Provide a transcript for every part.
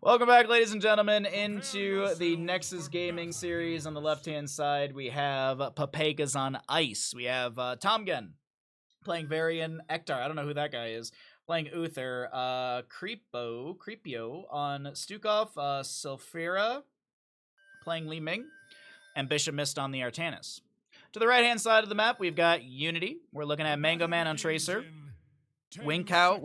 Welcome back, ladies and gentlemen, into the Nexus gaming series. On the left-hand side, we have Pepegas on Ice. We have Tomgen playing Varian. Ektar, I don't know who that guy is, playing Uther. Creepio on Stukov. Sylphira playing Li Ming. And Bishop Mist on the Artanis. To the right-hand side of the map, we've got Unity. We're looking at Mango Man on Tracer. Winkau.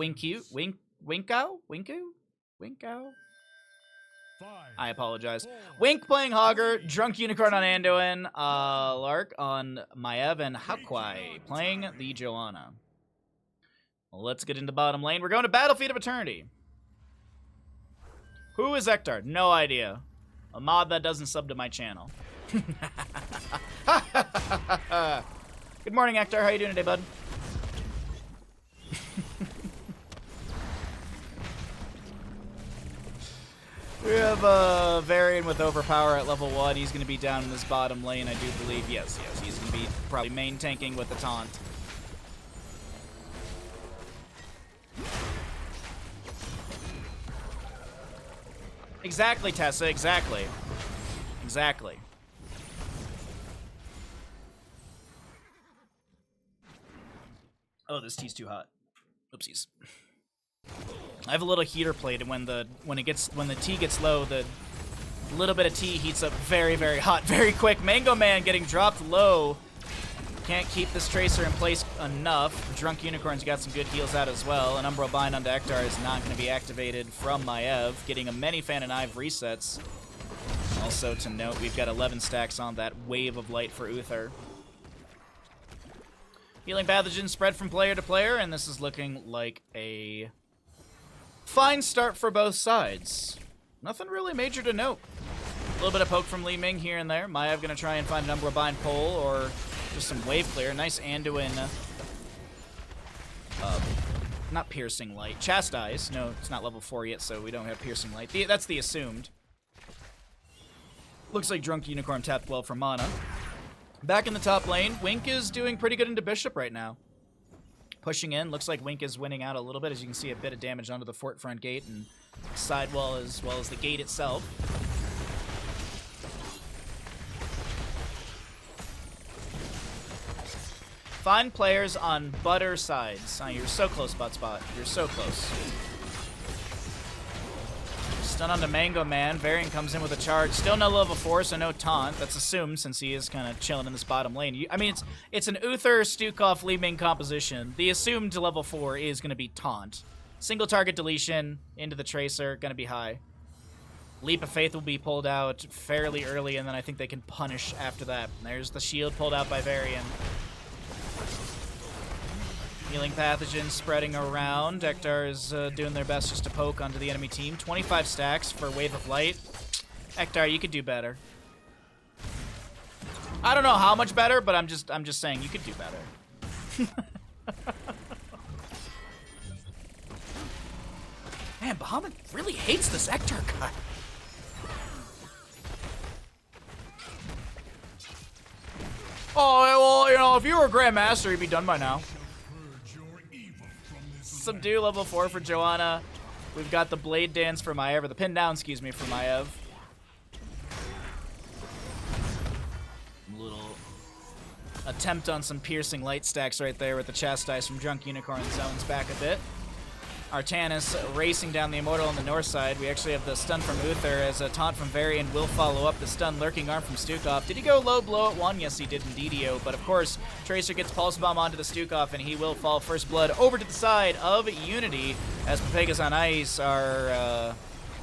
I apologize. Wink playing Hogger, Drunk Unicorn on Anduin, Lark on Maev, and Hakwai playing the Joanna. Well, let's get into bottom lane. We're going to Battlefield of Eternity. Who is Ektar? No idea. A mod that doesn't sub to my channel. Good morning, Ektar. How you doing today, bud? We have Varian with Overpower at level 1. He's going to be down in this bottom lane, I do believe. Yes. He's going to be probably main tanking with the taunt. Exactly, Tessa. Exactly. Oh, this tea's too hot. Oopsies. I have a little heater plate, and when the tea gets low, the little bit of tea heats up very, very hot, very quick. Mango Man getting dropped low. Can't keep this Tracer in place enough. Drunk Unicorn's got some good heals out as well. An Umbral Bind onto Ektar is not going to be activated from Maev, getting a many Fan and Ive resets. Also to note, we've got 11 stacks on that Wave of Light for Uther. Healing pathogens spread from player to player, and this is looking like a fine start for both sides. Nothing really major to note. A little bit of poke from Li Ming here and there. Maev gonna try and find an Umbral Bind pull or just some wave clear. Nice Anduin. Not Piercing Light. Chastise. No, it's not level 4 yet, so we don't have Piercing Light. That's the assumed. Looks like Drunk Unicorn tapped well for mana. Back in the top lane, Wink is doing pretty good into Bishop right now. Pushing in, looks like Wink is winning out a little bit. As you can see, a bit of damage onto the fort front gate and sidewall as well as the gate itself. Find players on butter sides. Oh, you're so close, Buttspot. You're so close. Stun onto Mango Man. Varian comes in with a charge. Still no level 4, so no taunt. That's assumed since he is kind of chilling in this bottom lane. I mean, it's an Uther, Stukov, Li Ming composition. The assumed level 4 is going to be taunt. Single target deletion into the Tracer, going to be high. Leap of Faith will be pulled out fairly early, and then I think they can punish after that. There's the shield pulled out by Varian. Healing pathogens spreading around. Ektar is doing their best just to poke onto the enemy team. 25 stacks for Wave of Light. Ektar, you could do better. I don't know how much better, but I'm just saying you could do better. Man, Bahamut really hates this Ektar guy. Oh, well, you know, if you were a Grandmaster, you'd be done by now. Subdue level 4 for Joanna. We've got the Blade Dance for Maev, or the Pin Down, excuse me, for Maev. Little attempt on some Piercing Light stacks right there with the Chastise from Drunk Unicorn zones back a bit. Artanis racing down the Immortal on the north side. We actually have the stun from Uther as a taunt from Varian will follow up the stun. Lurking Arm from Stukov. Did he go low blow at 1? Yes, he did indeedio. But of course, Tracer gets Pulse Bomb onto the Stukov, and he will fall first blood over to the side of Unity as Pepegas on Ice are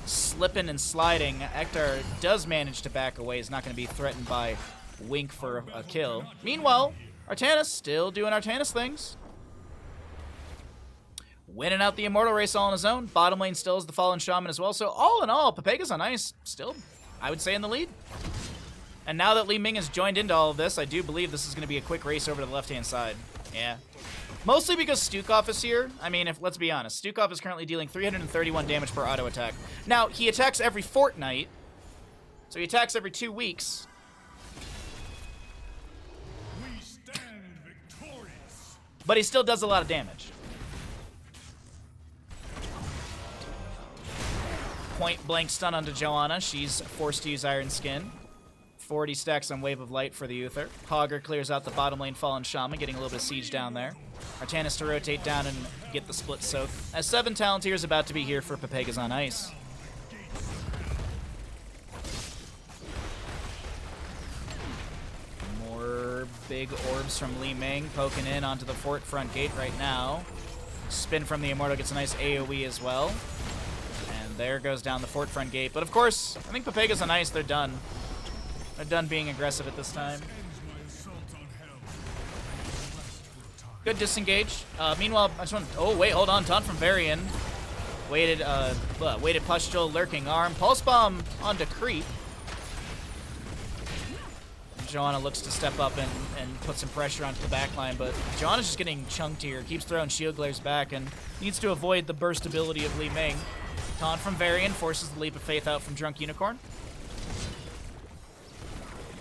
slipping and sliding. Ektar does manage to back away. He's not going to be threatened by Wink for a kill. Meanwhile, Artanis still doing Artanis things. Winning out the Immortal race all on his own. Bottom lane still is the Fallen Shaman as well. So all in all, Pepegas on Ice still, I would say, in the lead. And now that Li Ming has joined into all of this, I do believe this is going to be a quick race over to the left-hand side. Yeah. Mostly because Stukov is here. I mean, let's be honest. Stukov is currently dealing 331 damage per auto attack. Now, he attacks every fortnight. So he attacks every 2 weeks. We stand victorious. But he still does a lot of damage. point blank stun onto Joanna. She's forced to use Iron Skin. 40 stacks on Wave of Light for the Uther. Hogger clears out the bottom lane Fallen Shaman, getting a little bit of siege down there. Artanis to rotate down and get the split soak. As 7 Talonteers about to be here for Pepegas on ice. More big orbs from Li Ming poking in onto the fort front gate right now. Spin from the Immortal gets a nice AoE as well. And there goes down the fort front gate. But of course, I think Pepegas on ice, they're done. They're done being aggressive at this time. Good disengage. Meanwhile, I just want. Oh wait, hold on. Taunt from Varian. Waited Pustule, lurking arm. Pulse bomb onto Creep. Joanna looks to step up and put some pressure onto the backline, but Joanna's just getting chunked here. Keeps throwing shield glares back and needs to avoid the burst ability of Li Ming. Taunt from Varian forces the Leap of Faith out from Drunk Unicorn.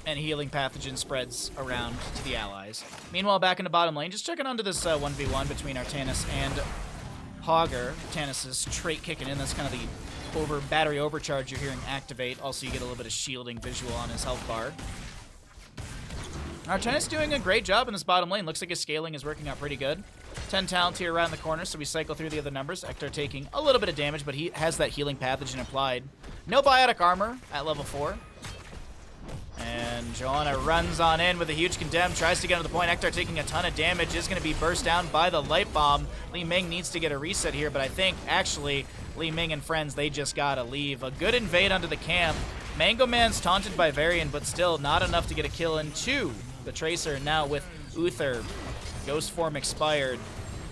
And Healing Pathogen spreads around to the allies. Meanwhile, back in the bottom lane, just checking onto this 1v1 between Artanis and Hogger. Artanis' trait kicking in. That's kind of the battery overcharge you're hearing activate. Also, you get a little bit of shielding visual on his health bar. Artanis doing a great job in this bottom lane. Looks like his scaling is working out pretty good. 10 talent here around the corner, so we cycle through the other numbers. Hector taking a little bit of damage, but he has that Healing Pathogen applied. No biotic armor at level 4. And Joanna runs on in with a huge condemn, tries to get to the point. Hector taking a ton of damage, is going to be burst down by the light bomb. Li Ming needs to get a reset here, but I think actually Li Ming and friends, they just got to leave. A good invade onto the camp. Mango Man's taunted by Varian, but still not enough to get a kill into the Tracer. Now with Uther, Ghost Form expired.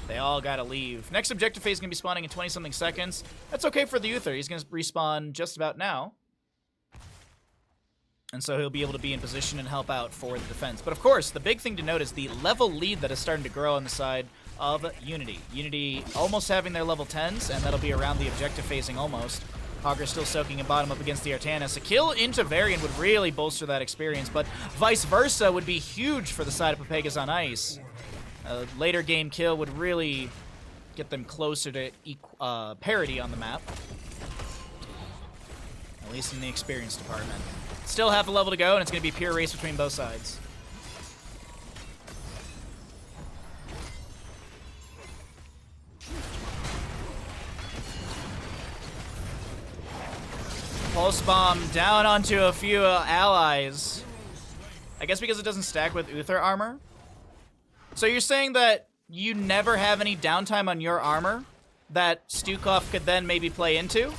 They all got to leave. Next objective phase is going to be spawning in 20-something seconds. That's okay for the Uther. He's going to respawn just about now. And so he'll be able to be in position and help out for the defense. But of course, the big thing to note is the level lead that is starting to grow on the side of Unity. Unity almost having their level 10s, and that'll be around the objective phasing almost. Hogger still soaking in bottom up against the Artanis. A kill into Varian would really bolster that experience, but vice versa would be huge for the side of Pepegas on ice. A later game kill would really get them closer to parity on the map. At least in the experience department. Still half a level to go, and it's going to be pure race between both sides. Pulse bomb down onto a few allies. I guess because it doesn't stack with Uther armor. So you're saying that you never have any downtime on your armor that Stukov could then maybe play into?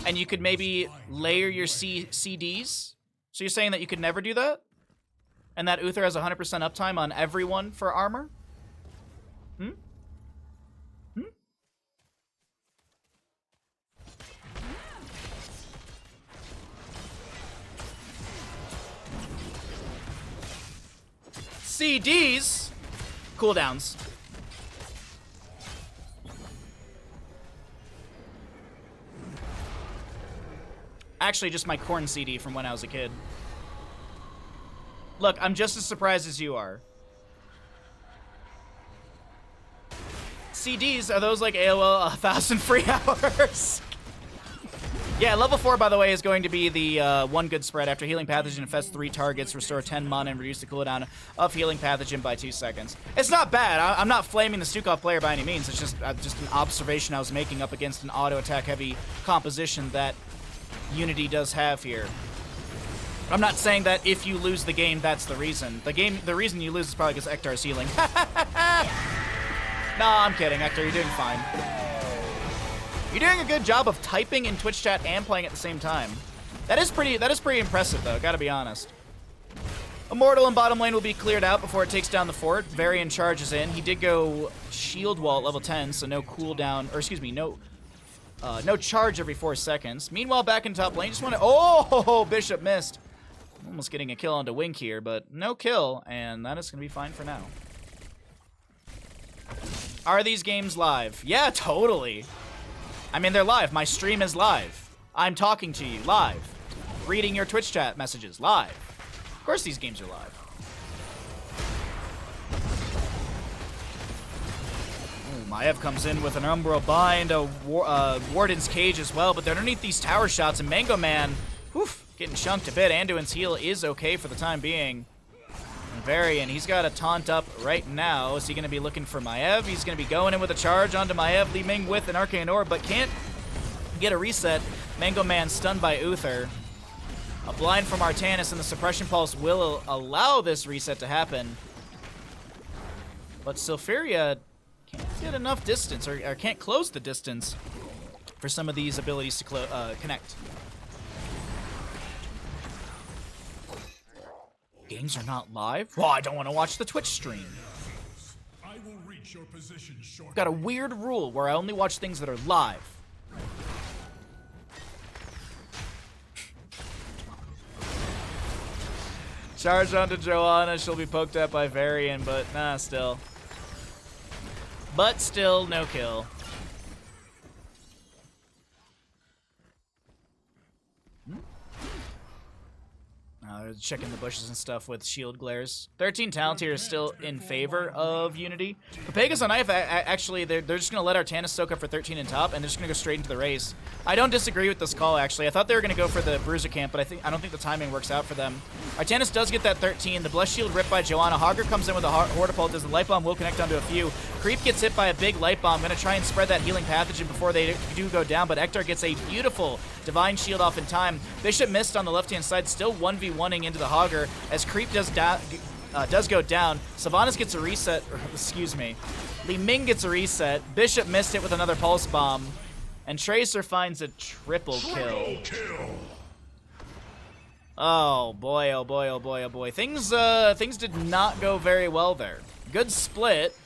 And you could maybe layer your CDs? So you're saying that you could never do that? And that Uther has 100% uptime on everyone for armor? Hmm? Hmm? CDs? Cooldowns. Actually, just my corn CD from when I was a kid. Look, I'm just as surprised as you are. CDs, are those like AOL 1,000 free hours? Yeah, level 4, by the way, is going to be the one good spread. After Healing Pathogen infests 3 targets, restore 10 mana, and reduce the cooldown of Healing Pathogen by 2 seconds. It's not bad. I'm not flaming the Stukov player by any means. It's just an observation I was making up against an auto-attack heavy composition that Unity does have here. I'm not saying that if you lose the game, that's the reason. The reason you lose is probably because Ektar's healing. No, I'm kidding, Ektar. You're doing fine. You're doing a good job of typing in Twitch chat and playing at the same time. That is pretty impressive, though. Gotta be honest. Immortal in bottom lane will be cleared out before it takes down the fort. Varian charges in. He did go shield wall at level 10, so no cooldown, or excuse me, no charge every 4 seconds. Meanwhile, back in top lane, just want to... Oh, Bishop missed. Almost getting a kill onto Wink here, but no kill, and that is going to be fine for now. Are these games live? Yeah, totally. I mean, they're live. My stream is live. I'm talking to you live. Reading your Twitch chat messages live. Of course these games are live. Oh Maiev comes in with an Umbral Bind, a Warden's Cage as well, but they're underneath these tower shots, and Mango Man, getting chunked a bit. Anduin's heal is okay for the time being. And Varian, he's got a taunt up right now. Is he going to be looking for Maiev? He's going to be going in with a charge onto Maiev. Li Ming with an Arcane Orb, but can't get a reset. Mango Man stunned by Uther. A blind from Artanis, and the Suppression Pulse will allow this reset to happen. But Sylphiria can't get enough distance, or can't close the distance for some of these abilities to connect. Games are not live? Well, I don't want to watch the Twitch stream. I will reach your position shortly. I've got a weird rule where I only watch things that are live. Charge onto Joanna, she'll be poked at by Varian, but nah, still. But still, no kill. Checking the bushes and stuff with shield glares. 13 talent here is still in favor of Unity. Pepegas on Knife, actually, they're just going to let Artanis soak up for 13 in top, and they're just going to go straight into the race. I don't disagree with this call, actually. I thought they were going to go for the Bruiser camp, but I don't think the timing works out for them. Artanis does get that 13. The Blessed Shield ripped by Joanna. Hogger comes in with a Hortipult as the Light Bomb will connect onto a few. Creep gets hit by a big Light Bomb. Going to try and spread that healing pathogen before they do go down, but Ektar gets a beautiful Divine Shield off in time. Bishop missed on the left-hand side, still 1v1ing into the Hogger as Creep does go down. Sylvanas gets a reset, excuse me. Li Ming gets a reset. Bishop missed it with another Pulse Bomb. And Tracer finds a triple kill. Oh boy, oh boy, oh boy, oh boy. Things did not go very well there. Good split.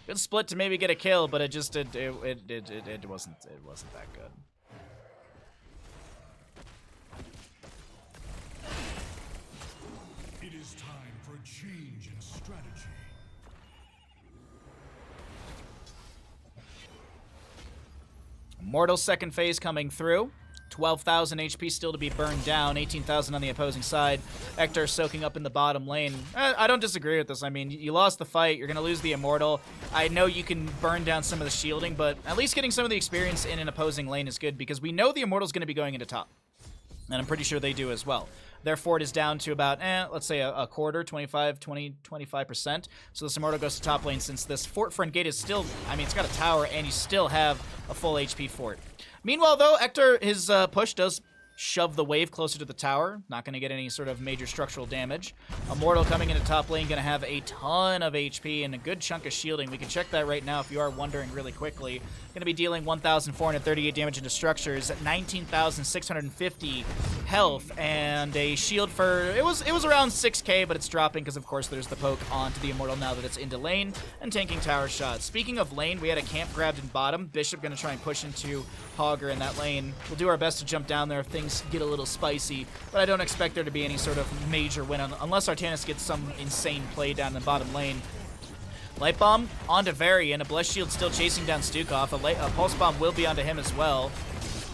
Good split to maybe get a kill, but it just it wasn't that good. It is time for a change in strategy. Mortal second phase coming through. 12,000 HP still to be burned down. 18,000 on the opposing side. Ektar soaking up in the bottom lane. I don't disagree with this. I mean, you lost the fight. You're going to lose the Immortal. I know you can burn down some of the shielding, but at least getting some of the experience in an opposing lane is good because we know the Immortal's going to be going into top. And I'm pretty sure they do as well. Their fort is down to about, let's say a quarter, 25%. So this Immortal goes to top lane since this fort front gate is still, I mean, it's got a tower and you still have a full HP fort. Meanwhile, though, Ektar, his push does shove the wave closer to the tower. Not going to get any sort of major structural damage. Immortal coming into top lane, going to have a ton of HP and a good chunk of shielding. We can check that right now if you are wondering really quickly. Going to be dealing 1,438 damage into structures at 19,650 health and a shield for, it was around 6k, but it's dropping because, of course, there's the poke onto the Immortal now that it's into lane and tanking tower shots. Speaking of lane, we had a camp grabbed in bottom. Bishop going to try and push into Hogger in that lane. We'll do our best to jump down there if things get a little spicy, but I don't expect there to be any sort of major win unless Artanis gets some insane play down in the bottom lane. Light Bomb onto Varian. A Blessed Shield still chasing down Stukov. A Pulse Bomb will be onto him as well.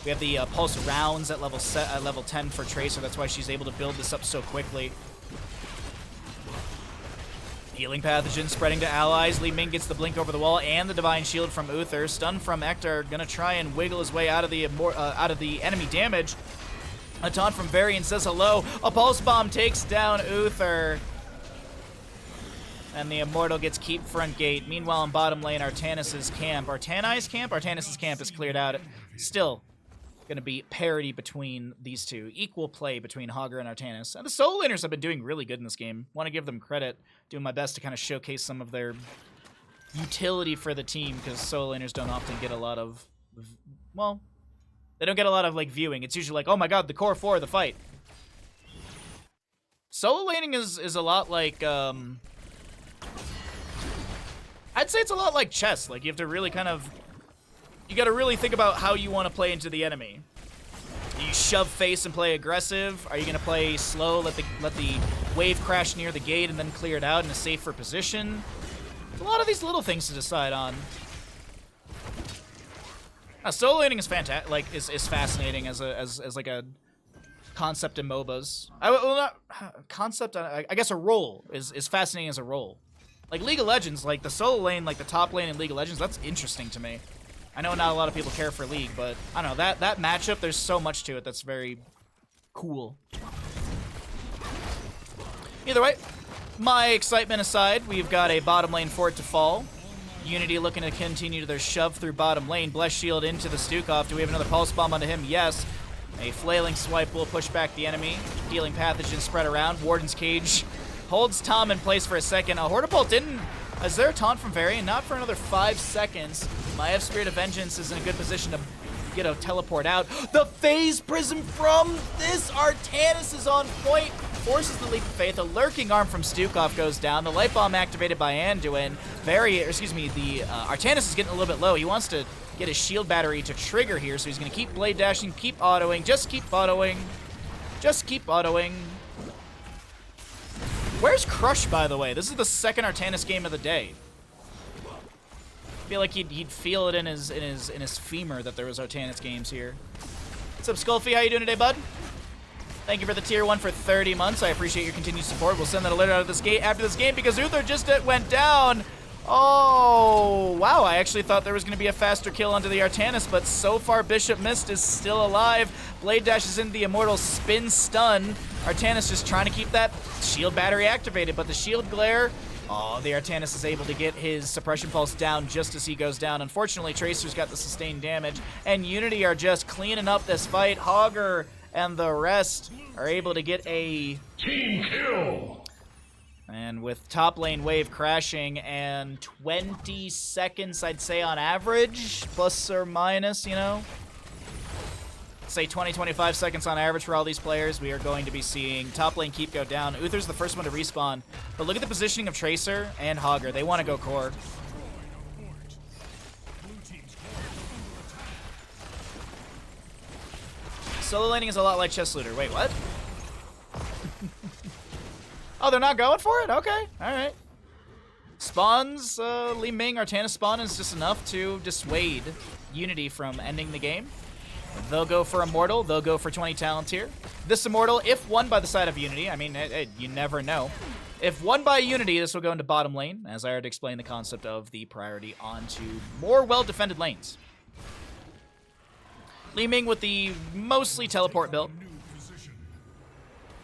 We have the Pulse Rounds at level 10 for Tracer. That's why she's able to build this up so quickly. Healing Pathogen spreading to allies. Li Ming gets the Blink over the wall and the Divine Shield from Uther. Stun from Ektar. Gonna try and wiggle his way out of the enemy damage. A taunt from Varian says hello. A Pulse Bomb takes down Uther. And the Immortal gets keep front gate. Meanwhile, in bottom lane, Artanis' camp. Artanis' camp is cleared out. Still going to be parity between these two. Equal play between Hogger and Artanis. And the solo laners have been doing really good in this game. Want to give them credit. Doing my best to kind of showcase some of their utility for the team, because solo laners don't often get a lot of, well, they don't get a lot of, like, viewing. It's usually like, oh my god, the core 4 of the fight. Solo laning is a lot like, I'd say it's a lot like chess. Like, you have to really kind of, you gotta really think about how you want to play into the enemy. Do you shove face and play aggressive? Are you gonna play slow, let the wave crash near the gate and then clear it out in a safer position? There's a lot of these little things to decide on. Solo laning is fantastic. Like, is fascinating as like a concept in MOBAs. Well, not concept. I guess a role is fascinating as a role. Like League of Legends, like the solo lane, like the top lane in League of Legends, that's interesting to me. I know not a lot of people care for League, but I don't know, that matchup, there's so much to it that's very cool. Either way, my excitement aside, we've got a bottom lane fort to fall. Unity looking to continue their shove through bottom lane. Blessed Shield into the Stukov. Do we have another Pulse Bomb onto him? Yes. A Flailing Swipe will push back the enemy. Healing Pathogen spread around. Warden's Cage holds Tom in place for a second. Hortipult didn't... Is there a taunt from Varian? Not for another 5 seconds. Maiev Spirit of Vengeance is in a good position to get a teleport out. The Phase Prism from this Artanis is on point. Forces the Leap of Faith. A Lurking Arm from Stukov goes down. The Light Bomb activated by Anduin. Artanis is getting a little bit low. He wants to get his shield battery to trigger here, so he's going to keep blade dashing, keep autoing, just keep autoing. Just keep autoing. Where's Crush, by the way? This is the second Artanis game of the day. I feel like he'd feel it in his femur that there was Artanis games here. What's up, Skullfy? How you doing today, bud? Thank you for the tier 1 for 30 months. I appreciate your continued support. We'll send that alert out of this gate after this game because Uther just went down. Oh, wow. I actually thought there was going to be a faster kill onto the Artanis, but so far Bishop Mist is still alive. Blade dashes into the Immortal spin stun. Artanis just trying to keep that shield battery activated, but the shield glare... Oh, the Artanis is able to get his suppression pulse down just as he goes down. Unfortunately, Tracer's got the sustained damage, and Unity are just cleaning up this fight. Hogger and the rest are able to get a Team kill. And with top lane wave crashing and 20 seconds, I'd say on average, plus or minus, you know, say 20-25 seconds on average for all these players, we are going to be seeing top lane keep go down. Uther's the first one to respawn, but look at the positioning of Tracer and Hogger. They want to go core. Solo laning is a lot like Chess Looter. Wait, what? Oh, they're not going for it? Okay, alright. Spawns, Li Ming, Artanis spawn is just enough to dissuade Unity from ending the game. They'll go for Immortal, they'll go for 20 talents here. This Immortal, if won by the side of Unity, I mean, you never know. If won by Unity, this will go into bottom lane, as I already explained the concept of the priority onto more well-defended lanes. Li Ming with the mostly teleport build.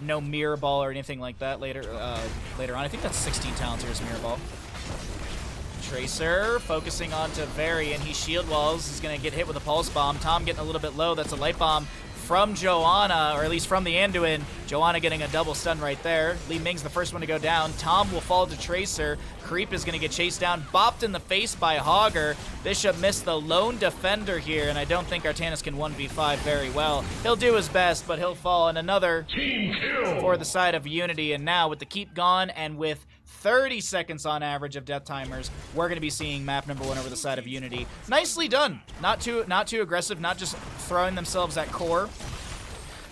No Mirror Ball or anything like that later on. I think that's 16 talents here is Mirror Ball. Tracer focusing onto Varian. He shield walls. He's going to get hit with a Pulse Bomb. Tom getting a little bit low. That's a Light Bomb from Joanna, or at least from the Anduin. Joanna getting a double stun right there. Li Ming's the first one to go down. Tom will fall to Tracer. Creep is going to get chased down. Bopped in the face by Hogger. Bishop missed the lone defender here, and I don't think Artanis can 1v5 very well. He'll do his best, but he'll fall. And another Team kill. for the side of Unity. And now with the keep gone and with 30 seconds on average of death timers, we're going to be seeing map number 1 over the side of Unity. Nicely done. Not too aggressive, not just throwing themselves at core.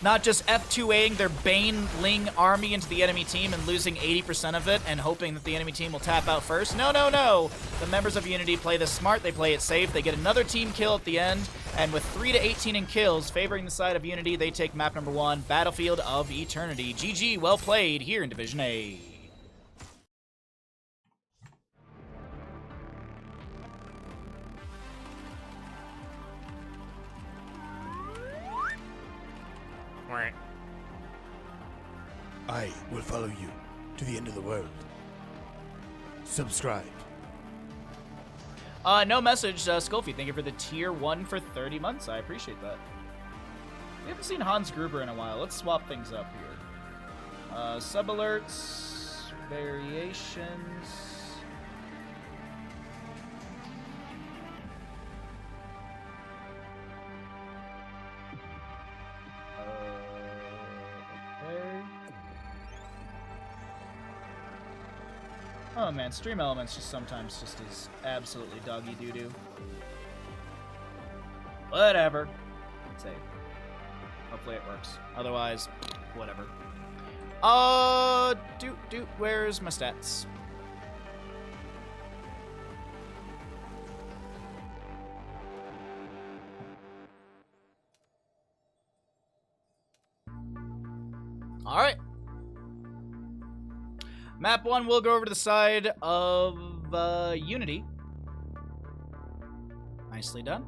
Not just F2Aing their Baneling army into the enemy team and losing 80% of it and hoping that the enemy team will tap out first. No, no, no. The members of Unity play this smart. They play it safe. They get another team kill at the end. And with 3 to 18 in kills favoring the side of Unity, they take map number 1, Battlefield of Eternity. GG, well played here in Division A. I will follow you to the end of the world. Subscribe. No message, Skullfy. Thank you for the tier 1 for 30 months. I appreciate that. We haven't seen Hans Gruber in a while. Let's swap things up here. Sub alerts, variations. Okay. Oh man, Stream Elements just sometimes just is absolutely doggy doo-doo. Whatever. Save. Hopefully it works. Otherwise, whatever. Where's my stats? Alright. Map 1 will go over to the side of Unity. Nicely done.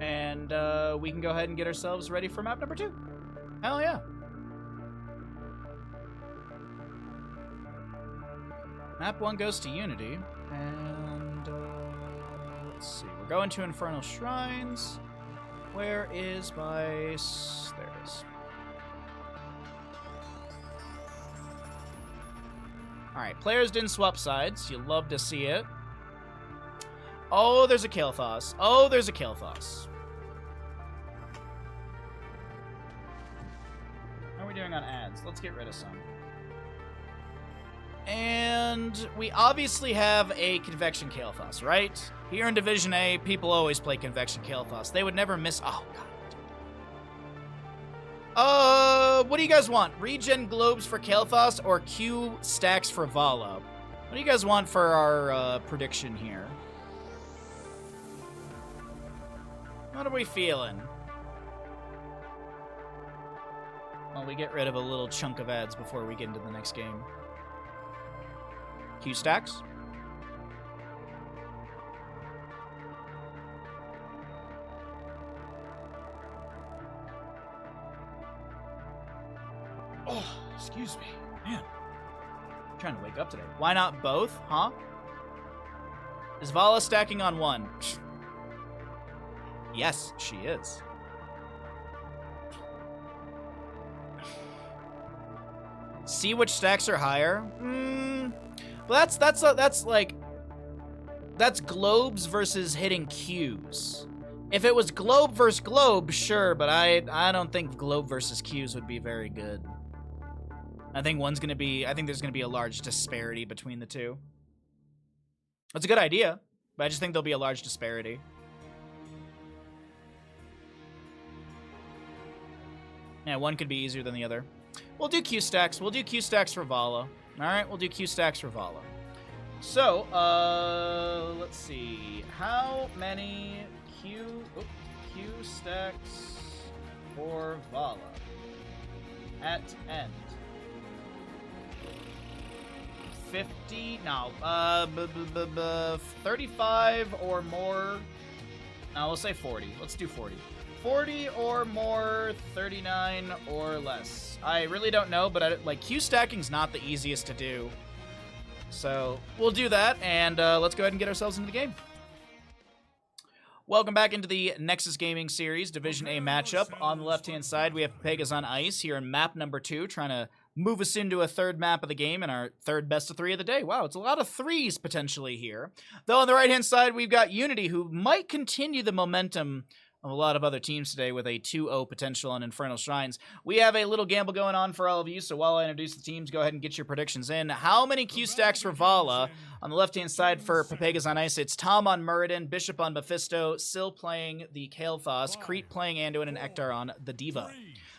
And we can go ahead and get ourselves ready for map number 2. Hell yeah. Map 1 goes to Unity. And let's see. We're going to Infernal Shrines. Where is my... There it is. Alright, players didn't swap sides. You love to see it. Oh, there's a Kael'thas. Oh, there's a Kael'thas. How are we doing on ads? Let's get rid of some. And we obviously have a Convection Kael'thas, right? Here in Division A, people always play Convection Kael'thas. They would never miss... Oh, God. What do you guys want? Regen Globes for Kael'thas or Q stacks for Vala? What do you guys want for our prediction here? What are we feeling? Well, we get rid of a little chunk of ads before we get into the next game. Q stacks. Oh, excuse me. Man. I'm trying to wake up today. Why not both, huh? Is Vala stacking on one? Yes, she is. See which stacks are higher? Well, that's globes versus hitting Qs. If it was globe versus globe, sure, but I don't think globe versus Qs would be very good. I think there's gonna be a large disparity between the two. That's a good idea, but I just think there'll be a large disparity. Yeah, one could be easier than the other. We'll do Q stacks. We'll do Q stacks for Vala. Alright, we'll do Q stacks for Vala. So, let's see. How many Q stacks for Vala at end? 50? No. 35 or more. No, we'll say 40. Let's do 40. 40 or more, 39 or less. I really don't know, but Q stacking's not the easiest to do. So we'll do that, and let's go ahead and get ourselves into the game. Welcome back into the Nexus Gaming Series Division A matchup. On the left-hand side, we have Pepegas on ice here in map number 2, trying to move us into a third map of the game and our third best of 3 of the day. Wow, it's a lot of threes potentially here. Though on the right-hand side, we've got Unity, who might continue the momentum of a lot of other teams today with a 2-0 potential on Infernal Shrines. We have a little gamble going on for all of you, so while I introduce the teams, go ahead and get your predictions in. How many Q stacks for Vala? On the left-hand side for Pepegas on ice, it's Tom on Muradin, Bishop on Mephisto, Syl playing the Kael'thas, Crete playing Anduin, and Ektar on the Diva.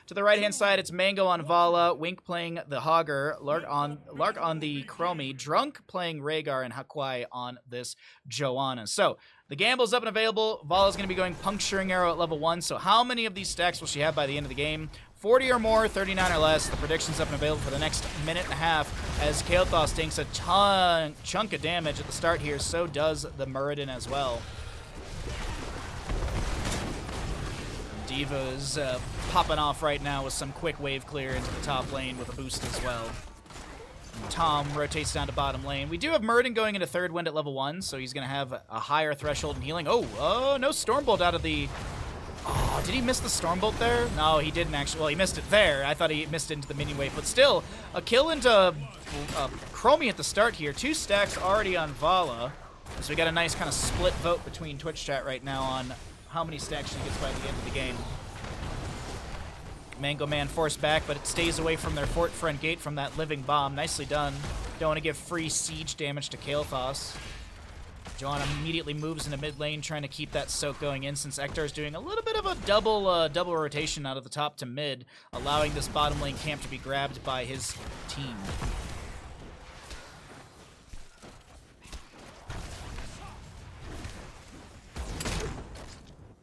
To the right-hand side, it's Mango on Vala, Wink playing the Hogger, Lark on the Chromie, Drunk playing Rhaegar, and Hakwai on this Joanna. So, the gamble's up and available. Vala's going to be going Puncturing Arrow at level 1, so how many of these stacks will she have by the end of the game? 40 or more, 39 or less. The prediction's up and available for the next minute and a half as Kael'thas takes a chunk of damage at the start here. So does the Muradin as well. Diva is popping off right now with some quick wave clear into the top lane with a boost as well. And Tom rotates down to bottom lane. We do have Muradin going into third wind at level 1, so he's going to have a higher threshold in healing. Oh, no Stormbolt out of the... Oh, did he miss the Stormbolt there? No, he didn't actually. Well, he missed it there. I thought he missed it into the minion wave, but still, a kill into Chromie at the start here. 2 stacks already on Vala. So we got a nice kind of split vote between Twitch chat right now on how many stacks she gets by the end of the game. Mango Man forced back, but it stays away from their fort front gate from that living bomb. Nicely done. Don't want to give free siege damage to Kael'thas. Joanna immediately moves into mid lane, trying to keep that soak going in, since Ektar is doing a little bit of a double rotation out of the top to mid, allowing this bottom lane camp to be grabbed by his team.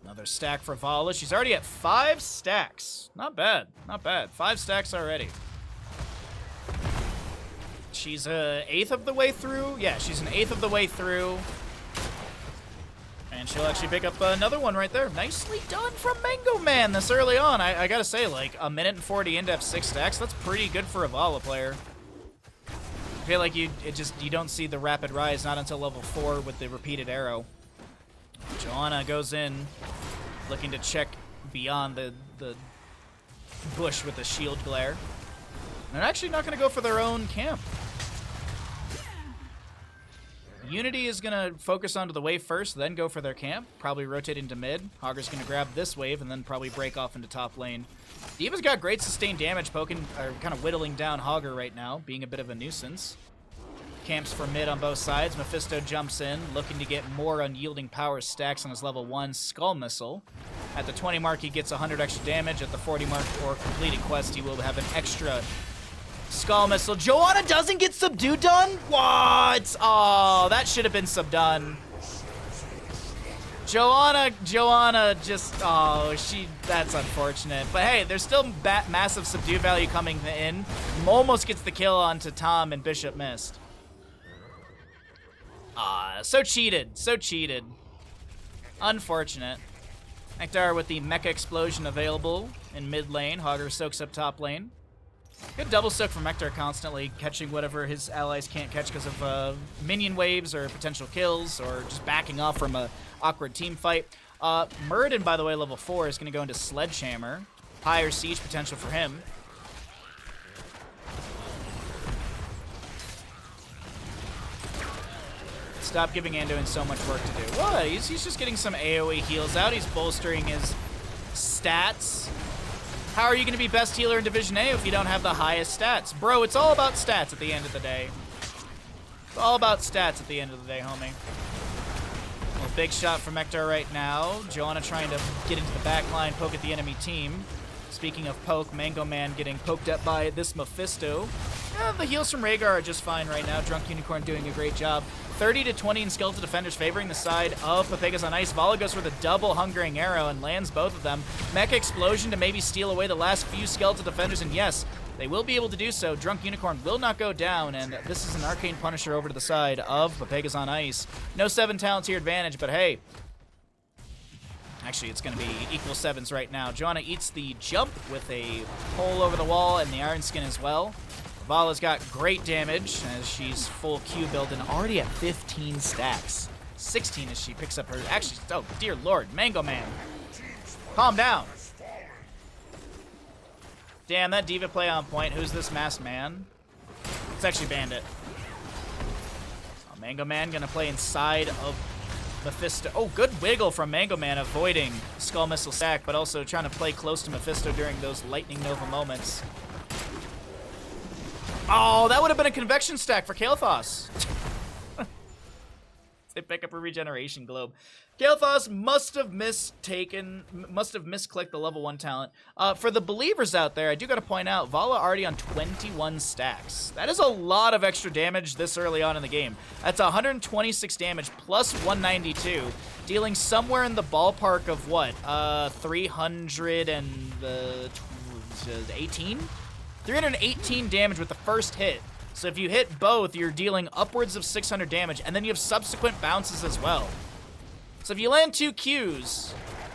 Another Another stack for Vala. She's already at 5 stacks. Not bad. Not bad. 5 stacks already. She's an eighth of the way through. Yeah, she's an eighth of the way through. And she'll actually pick up another one right there. Nicely done from Mango Man this early on. I gotta say, like, a minute and 40 into F6 stacks, that's pretty good for a Vala player. I feel like you don't see the rapid rise not until level 4 with the repeated arrow. Joanna goes in, looking to check beyond the bush with the shield glare. They're actually not going to go for their own camp. Unity is going to focus onto the wave first, then go for their camp, probably rotate into mid. Hogger's going to grab this wave and then probably break off into top lane. D.Va's got great sustained damage, poking, or kind of whittling down Hogger right now, being a bit of a nuisance. Camps for mid on both sides. Mephisto jumps in, looking to get more unyielding power stacks on his level 1 Skull Missile. At the 20 mark, he gets 100 extra damage. At the 40 mark, for completing quest, he will have an extra Skull Missile. Joanna doesn't get subdued done? What? Oh, that should have been subdone. Joanna just, oh, that's unfortunate. But hey, there's still massive subdue value coming in. Almost gets the kill onto Tom, and Bishop missed. So cheated. Unfortunate. Nektar with the Mecha Explosion available in mid lane. Hogger soaks up top lane. Good double soak from Nektar, constantly catching whatever his allies can't catch because of minion waves or potential kills or just backing off from a awkward team fight. Muradin, by the way, level 4, is going to go into Sledgehammer. Higher siege potential for him. Stop giving Anduin so much work to do. What? He's just getting some AoE heals out. He's bolstering his stats. How are you going to be best healer in Division A if you don't have the highest stats? Bro, it's all about stats at the end of the day. It's all about stats at the end of the day, homie. Well, big shot from Nektar right now. Joanna trying to get into the back line, poke at the enemy team. Speaking of poke, Mango Man getting poked at by this Mephisto. Yeah, the heals from Rhaegar are just fine right now. Drunk Unicorn doing a great job. 30-20 in Skeletal Defenders favoring the side of Pepegas on ice. Vala goes for the double Hungering Arrow and lands both of them. Mecha Explosion to maybe steal away the last few Skeletal Defenders, and yes, they will be able to do so. Drunk Unicorn will not go down, and this is an Arcane Punisher over to the side of Pepegas on ice. No 7 talent tier advantage, but hey. Actually, it's going to be equal 7s right now. Joanna eats the jump with a pole over the wall and the Iron Skin as well. Vala's got great damage as she's full Q build and already at 15 stacks. 16 as she picks up her... Actually, oh, dear lord, Mango Man. Calm down. Damn, that D.Va play on point. Who's this masked man? It's actually Bandit. Oh, Mango Man gonna play inside of Mephisto. Oh, good wiggle from Mango Man, avoiding Skull Missile stack, but also trying to play close to Mephisto during those Lightning Nova moments. Oh, that would have been a convection stack for Kael'thas. They pick up a regeneration globe. Kael'thas must have misclicked the level 1 talent. For the believers out there, I do got to point out, Vala already on 21 stacks. That is a lot of extra damage this early on in the game. That's 126 damage plus 192, dealing somewhere in the ballpark of what? 318? 318 damage with the first hit. So if you hit both, you're dealing upwards of 600 damage, and then you have subsequent bounces as well. So if you land 2 Qs,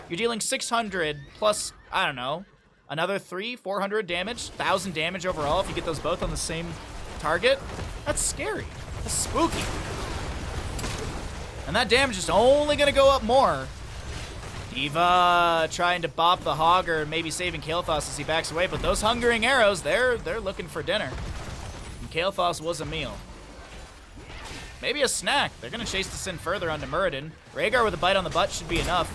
you're dealing 600 plus, I don't know, another 400 damage, 1,000 damage overall if you get those both on the same target. That's scary. That's spooky. And that damage is only going to go up more. D.Va trying to bop the Hogger and maybe saving Kael'thas as he backs away, but those Hungering Arrows, they're looking for dinner. And Kael'thas was a meal. Maybe a snack. They're going to chase this in further onto Muradin. Rhaegar with a bite on the butt should be enough.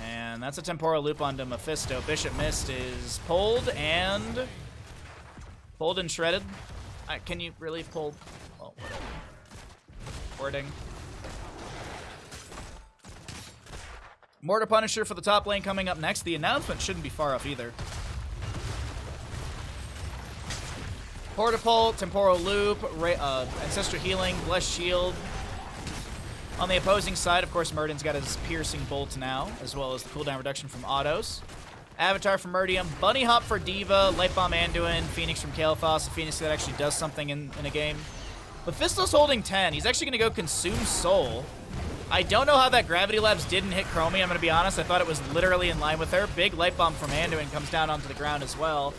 And that's a Temporal Loop onto Mephisto. Bishop Mist is pulled and shredded. Can you really pull? Oh, whatever. Wording. Mortar Punisher for the top lane coming up next. The announcement shouldn't be far off either. Portapole, Temporal Loop, Ancestral Healing, Blessed Shield. On the opposing side, of course, Murden's got his piercing bolt now, as well as the cooldown reduction from autos. Avatar for Murdium, Bunny Hop for Diva, Light Bomb Anduin, Phoenix from Kael'thas, a Phoenix that actually does something in a game. Mephisto's holding 10. He's actually going to go Consume Soul. I don't know how that Gravity Labs didn't hit Chromie, I'm going to be honest. I thought it was literally in line with her. Big Light Bomb from Anduin comes down onto the ground as well.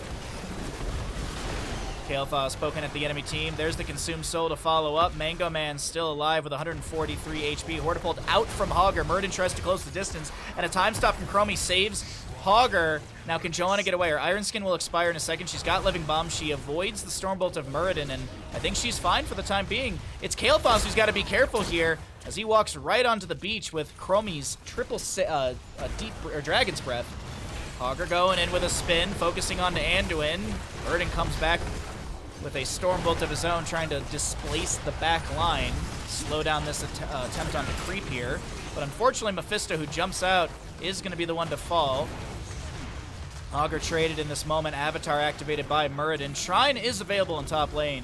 Kael'thas poking at the enemy team. There's the Consume Soul to follow up. Mango Man still alive with 143 HP. Hortipult out from Hogger. Murden tries to close the distance, and a time stop from Chromie saves Hogger. Now, can Joanna get away? Her Iron Skin will expire in a second. She's got Living Bomb. She avoids the Stormbolt of Muradin, and I think she's fine for the time being. It's Kael'thas who's got to be careful here as he walks right onto the beach with Chromie's Dragon's Breath. Hogger going in with a spin, focusing on to Anduin. Muradin comes back with a Stormbolt of his own, trying to displace the back line, slow down this attempt on the creep here. But unfortunately, Mephisto, who jumps out, is going to be the one to fall. Hogger traded in this moment. Avatar activated by Muradin. Shrine is available in top lane.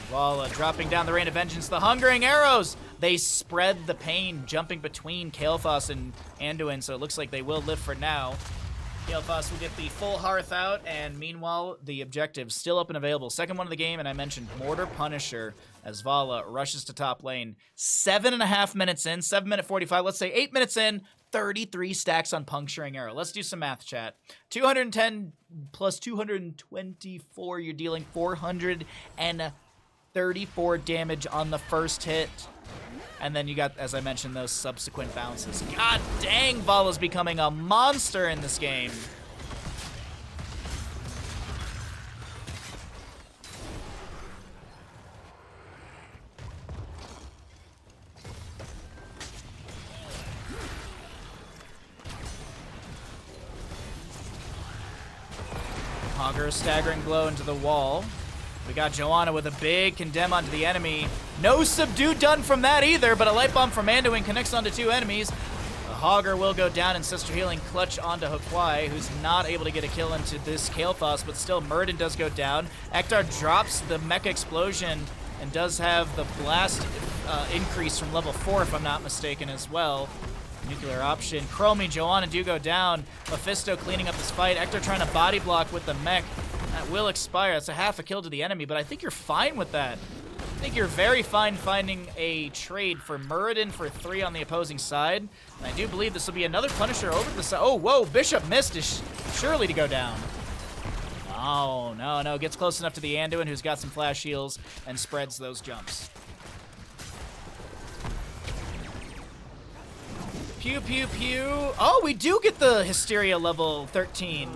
While dropping down the Rain of Vengeance, the Hungering Arrows! They spread the pain, jumping between Kael'thas and Anduin, so it looks like they will live for now. Kael'thas will get the full Hearth out, and meanwhile, the objective still up and available. Second one of the game, and I mentioned Mortar Punisher as Vala rushes to top lane. 7.5 minutes in, 7 minute 45, let's say 8 minutes in, 33 stacks on Puncturing Arrow. Let's do some math, chat. 210 plus 224, you're dealing 434 damage on the first hit. And then you got, as I mentioned, those subsequent bounces. God dang, Vala's becoming a monster in this game. Hogger staggering blow into the wall. We got Joanna with a big condemn onto the enemy. No subdue done from that either, but a Light Bomb from Anduin connects onto two enemies. The Hogger will go down, and Sister Healing clutch onto Hukwai, who's not able to get a kill into this Kael'thas, but still Muradin does go down. Ektar drops the Mecha Explosion and does have the blast increase from level 4, if I'm not mistaken, as well. Nuclear option. Chromie, Joanna do go down. Mephisto cleaning up this fight. Ektar trying to body block with the mech. That will expire. That's a half a kill to the enemy, but I think you're fine with that. I think you're very fine finding a trade for Muradin for 3 on the opposing side. And I do believe this will be another Punisher over the side. Oh, whoa, Bishop missed is surely to go down. Oh, no. Gets close enough to the Anduin, who's got some flash heals, and spreads those jumps. Pew, pew, pew. Oh, we do get the Hysteria level 13.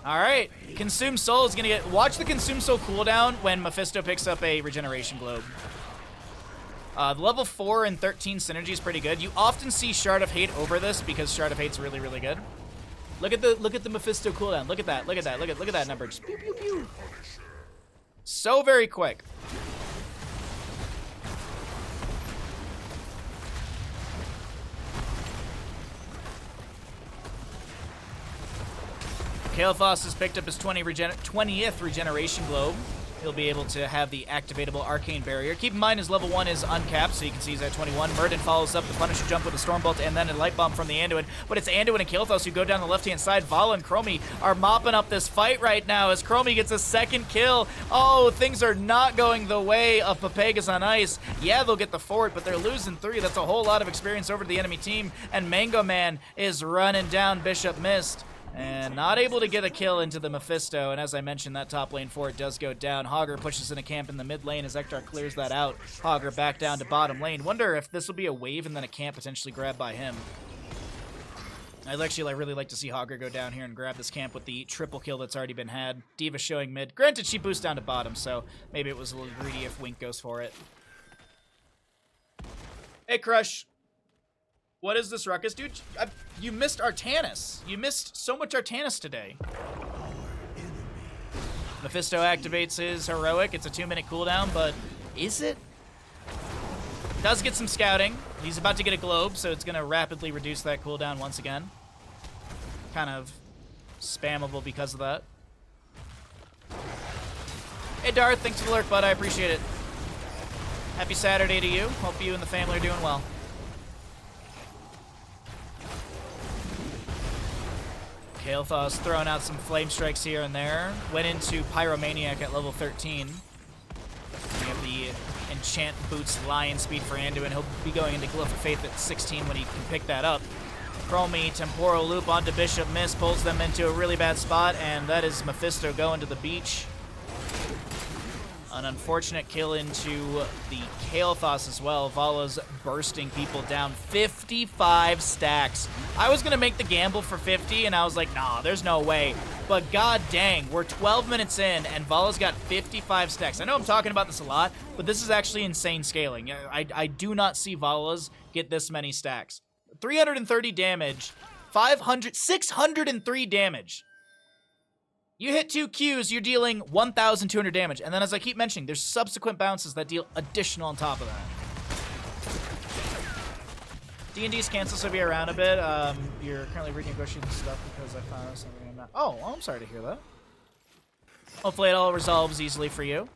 All right, Consume Soul is gonna get, watch the Consume Soul cooldown when Mephisto picks up a Regeneration Globe. The level 4 and 13 synergy is pretty good. You often see Shard of Hate over this because Shard of Hate's really, really good. Look at the Mephisto cooldown. Look at that number. Just pew, pew, pew. So very quick. Kael'thas has picked up his 20th Regeneration Globe. He'll be able to have the activatable Arcane Barrier. Keep in mind his level 1 is uncapped, so you can see he's at 21. Muradin follows up the Punisher jump with a Stormbolt and then a Light Bomb from the Anduin. But it's Anduin and Kael'thas who go down the left-hand side. Vala and Chromie are mopping up this fight right now as Chromie gets a second kill. Oh, things are not going the way of Pepegas on ice. Yeah, they'll get the fort, but they're losing 3. That's a whole lot of experience over to the enemy team. And Mango Man is running down Bishop Mist. And not able to get a kill into the Mephisto, and as I mentioned, that top lane fort does go down. Hogger pushes in a camp in the mid lane as Ektar clears that out. Hogger back down to bottom lane. Wonder if this will be a wave and then a camp potentially grabbed by him. I'd actually really like to see Hogger go down here and grab this camp with the triple kill that's already been had. Diva showing mid. Granted, she boosts down to bottom, so maybe it was a little greedy if Wink goes for it. Hey, Crush. What is this ruckus? Dude, you missed Artanis. You missed so much Artanis today. Mephisto activates his heroic. It's a 2-minute cooldown, but is it? Does get some scouting. He's about to get a globe, so it's going to rapidly reduce that cooldown once again. Kind of spammable because of that. Hey, Darth, thanks for the lurk, bud. I appreciate it. Happy Saturday to you. Hope you and the family are doing well. Kael'thas throwing out some flame strikes here and there. Went into Pyromaniac at level 13. We have the Enchant Boots Lion Speed for Anduin. He'll be going into Glyph of Faith at 16 when he can pick that up. Chromie, Temporal Loop onto Bishop Miss, pulls them into a really bad spot, and that is Mephisto going to the beach. An unfortunate kill into the Kael'thas as well. Vala's bursting people down. 55 stacks. I was going to make the gamble for 50, and I was like, nah, there's no way. But god dang, we're 12 minutes in, and Vala's got 55 stacks. I know I'm talking about this a lot, but this is actually insane scaling. I do not see Vala's get this many stacks. 330 damage, 603 damage. You hit 2 Qs, you're dealing 1,200 damage. And then as I keep mentioning, there's subsequent bounces that deal additional on top of that. D&D's cancels will be around a bit. You're currently renegotiating stuff because I found out something I'm not... Oh, well, I'm sorry to hear that. Hopefully it all resolves easily for you.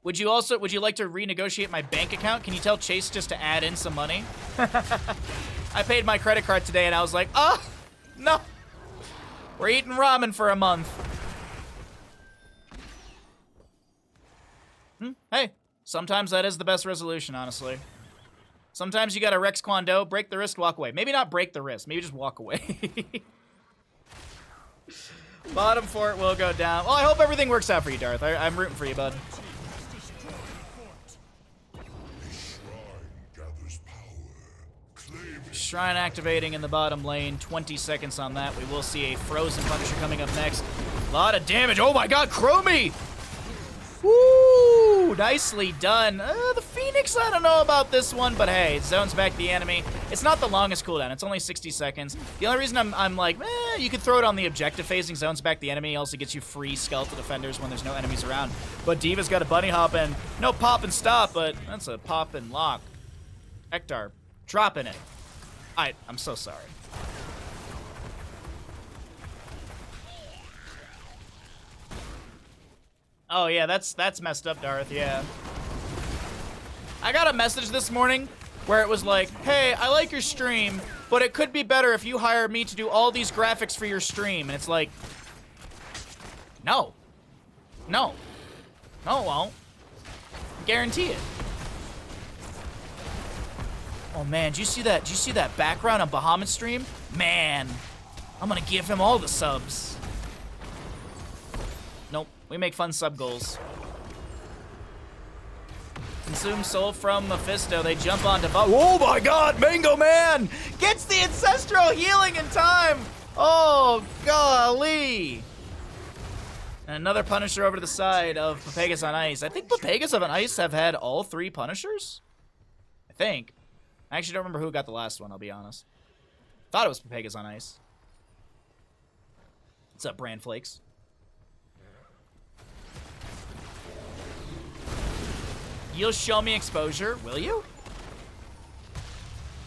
Would you like to renegotiate my bank account? Can you tell Chase just to add in some money? I paid my credit card today and I was like, oh, no. We're eating ramen for a month. Hey, sometimes that is the best resolution, honestly. Sometimes you gotta Rex Kwon Do, break the wrist, walk away. Maybe not break the wrist, maybe just walk away. Bottom fort will go down. Well, I hope everything works out for you, Darth. I'm rooting for you, bud. Shrine activating in the bottom lane. 20 seconds on that. We will see a Frozen Punisher coming up next. A lot of damage. Oh my god, Chromie! Woo! Nicely done. The Phoenix, I don't know about this one, but hey, it zones back the enemy. It's not the longest cooldown. It's only 60 seconds. The only reason I'm like, you could throw it on the objective phasing. Zones back the enemy. Also gets you free skeletal defenders when there's no enemies around. But Diva's got a bunny hop and no pop and stop, but that's a pop and lock. Ektar, dropping it. I'm so sorry. Oh yeah, that's messed up, Darth, yeah. I got a message this morning where it was like, hey, I like your stream, but it could be better if you hire me to do all these graphics for your stream. And it's like, no. No. No, it won't. Guarantee it. Oh man, did you see that? Did you see that background on Bahamut stream? Man, I'm gonna give him all the subs. Nope, we make fun sub goals. Consume soul from Mephisto. They jump onto oh my god, Mango Man gets the ancestral healing in time. Oh golly. And another Punisher over to the side of Pepegas on Ice. I think Pepegas on Ice have had all 3 Punishers. I think. I actually don't remember who got the last one, I'll be honest. Thought it was Pepegas on Ice. What's up, Bran Flakes? You'll show me exposure, will you?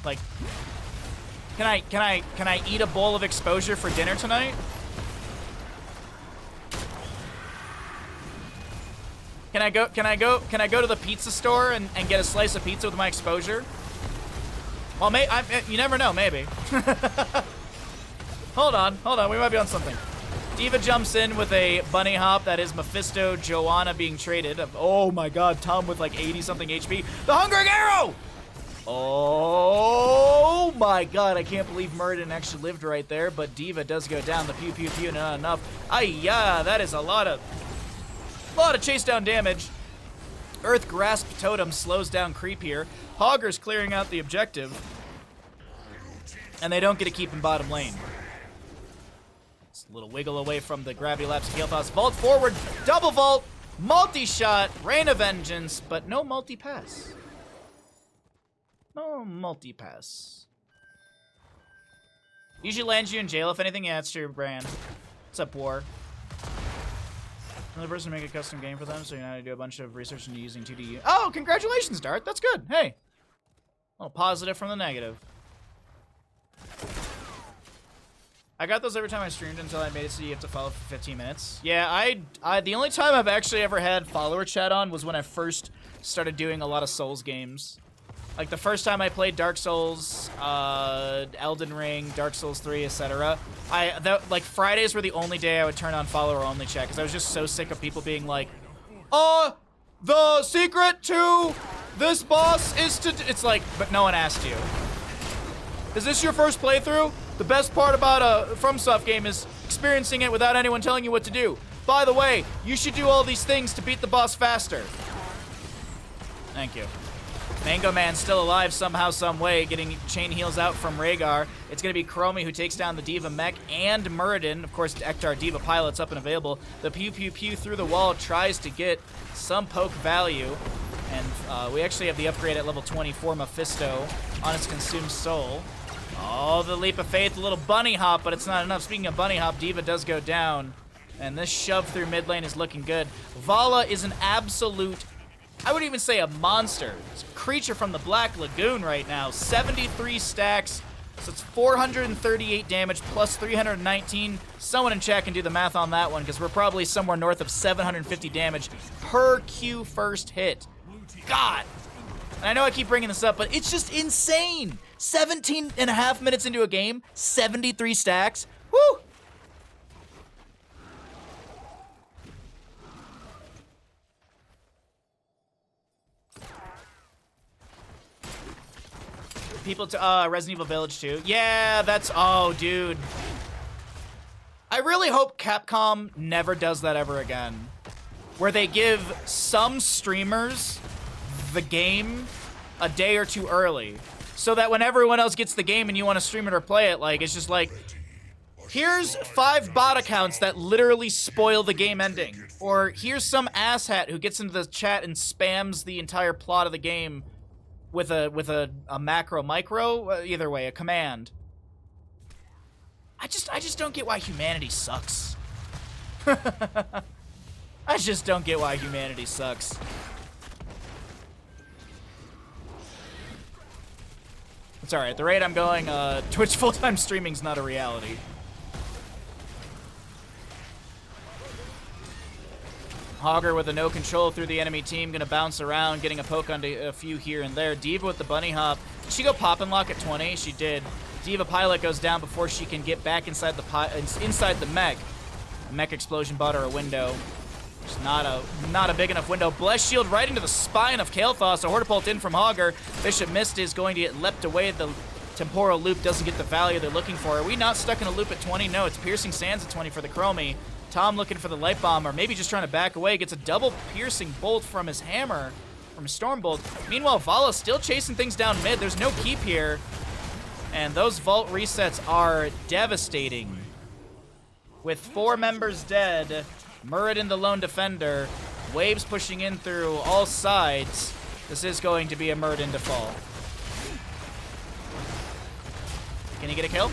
Like, can I eat a bowl of exposure for dinner tonight? Can I go to the pizza store and get a slice of pizza with my exposure? Well, you never know, maybe. Hold on, we might be on something. Diva jumps in with a bunny hop. That is Mephisto, Joanna being traded. Oh my god, Tom with like 80-something HP. The Hungering Arrow! Oh my god, I can't believe Murden actually lived right there, but Diva does go down. The pew pew pew, not enough. Ay-ya, that is a lot of chase down damage. Earth Grasp Totem slows down creep here. Hogger's clearing out the objective. And they don't get to keep in bottom lane. It's a little wiggle away from the Gravity Lapse Kael'thas. Vault forward, double vault, multi-shot, Rain of Vengeance, but no multi-pass. No multi-pass. Usually lands you in jail if anything. Yeah, it's true, Bran. What's up, War? Another person to make a custom game for them, so you know how to do a bunch of research into using 2D. Oh, congratulations, Dart. That's good. Hey. A little positive from the negative. I got those every time I streamed until I made it so you have to follow for 15 minutes. Yeah, I the only time I've actually ever had follower chat on was when I first started doing a lot of Souls games. Like the first time I played Dark Souls, Elden Ring, Dark Souls 3, etc. Like Fridays were the only day I would turn on follower only chat because I was just so sick of people being like, the secret to this boss is to... It's like, but no one asked you. Is this your first playthrough? The best part about a FromSoft game is experiencing it without anyone telling you what to do. By the way, you should do all these things to beat the boss faster. Thank you. Mango Man still alive somehow, some way, getting chain heals out from Rhaegar. It's going to be Chromie who takes down the D.Va mech and Muradin. Of course, Ektar D.Va pilot's up and available. The pew pew pew through the wall tries to get some poke value. And we actually have the upgrade at level 20 for Mephisto on its consumed soul. Oh, the leap of faith, a little bunny hop, but it's not enough. Speaking of bunny hop, D.Va does go down. And this shove through mid lane is looking good. Vala is an absolute... I wouldn't even say a monster. It's a creature from the Black Lagoon right now. 73 stacks, so it's 438 damage plus 319. Someone in chat can do the math on that one because we're probably somewhere north of 750 damage per Q first hit. God! And I know I keep bringing this up, but it's just insane. 17 and a half minutes into a game, 73 stacks. Woo! People to Resident Evil Village 2. Yeah, that's... Oh, dude. I really hope Capcom never does that ever again. Where they give some streamers the game a day or two early. So that when everyone else gets the game and you want to stream it or play it, like, it's just like... Here's 5 bot accounts that literally spoil the game ending. Or here's some asshat who gets into the chat and spams the entire plot of the game with a macro micro, either way, a command. I just don't get why humanity sucks. I just don't get why humanity sucks. It's alright, at the rate I'm going, Twitch full-time streaming's not a reality. Hogger with a no control through the enemy team, gonna bounce around, getting a poke onto a few here and there. D.Va with the bunny hop. Did she go pop and lock at 20? She did. D.Va pilot goes down before she can get back inside the mech. A mech explosion bought her a window. It's not a big enough window. Bless shield right into the spine of Kael'thas. A Hortipult in from Hogger. Bishop Mist is going to get leapt away. The temporal loop doesn't get the value they're looking for. Are we not stuck in a loop at 20? No, it's piercing sands at 20 for the Chromie. Tom looking for the light bomb, or maybe just trying to back away. Gets a double piercing bolt from his hammer, from his Stormbolt. Meanwhile, Vala still chasing things down mid. There's no keep here. And those vault resets are devastating. With 4 members dead, Muradin the lone defender, waves pushing in through all sides. This is going to be a Muradin to fall. Can he get a kill?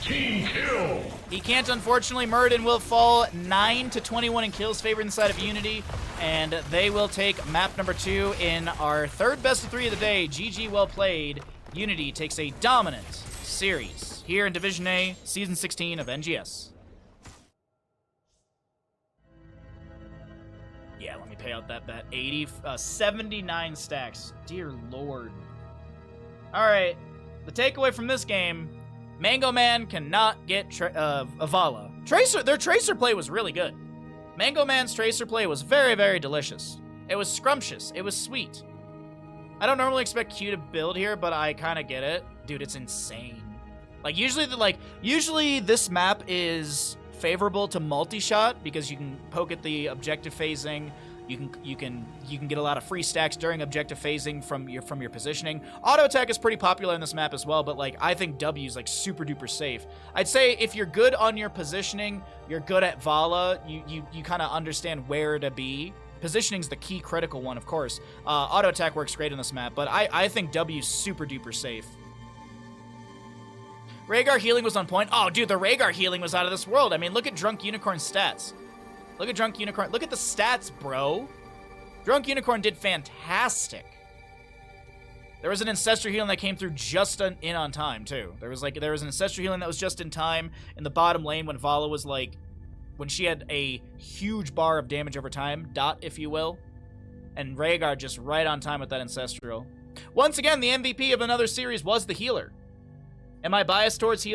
Team kill! He can't, unfortunately. Muradin will fall 9-21 in kills favored inside of Unity, and they will take map number 2 in our third best of 3 of the day. GG, well played. Unity takes a dominant series here in Division A, Season 16 of NGS. Yeah, let me pay out that bet. 79 stacks. Dear Lord. All right, the takeaway from this game: Mango Man cannot get Vala. Their Tracer play was really good. Mango Man's Tracer play was very, very delicious. It was scrumptious. It was sweet. I don't normally expect Q to build here, but I kind of get it. Dude, it's insane. Like, usually this map is favorable to multi-shot because you can poke at the objective phasing. You can get a lot of free stacks during objective phasing from your positioning. Auto attack is pretty popular in this map as well, but like I think W is like super duper safe. I'd say if you're good on your positioning, you're good at Vala. You kind of understand where to be. Positioning's the key critical one, of course. Auto attack works great in this map, but I think W's super duper safe. Rhaegar healing was on point. Oh, dude, the Rhaegar healing was out of this world. I mean, look at Drunk Unicorn's stats. Look at Drunk Unicorn. Look at the stats, bro. Drunk Unicorn did fantastic. There was an Ancestral healing that came through just in on time, too. There was an Ancestral healing that was just in time in the bottom lane when Vala was, like, when she had a huge bar of damage over time, dot, if you will. And Rhaegar just right on time with that Ancestral. Once again, the MVP of another series was the healer. Am I biased towards healer?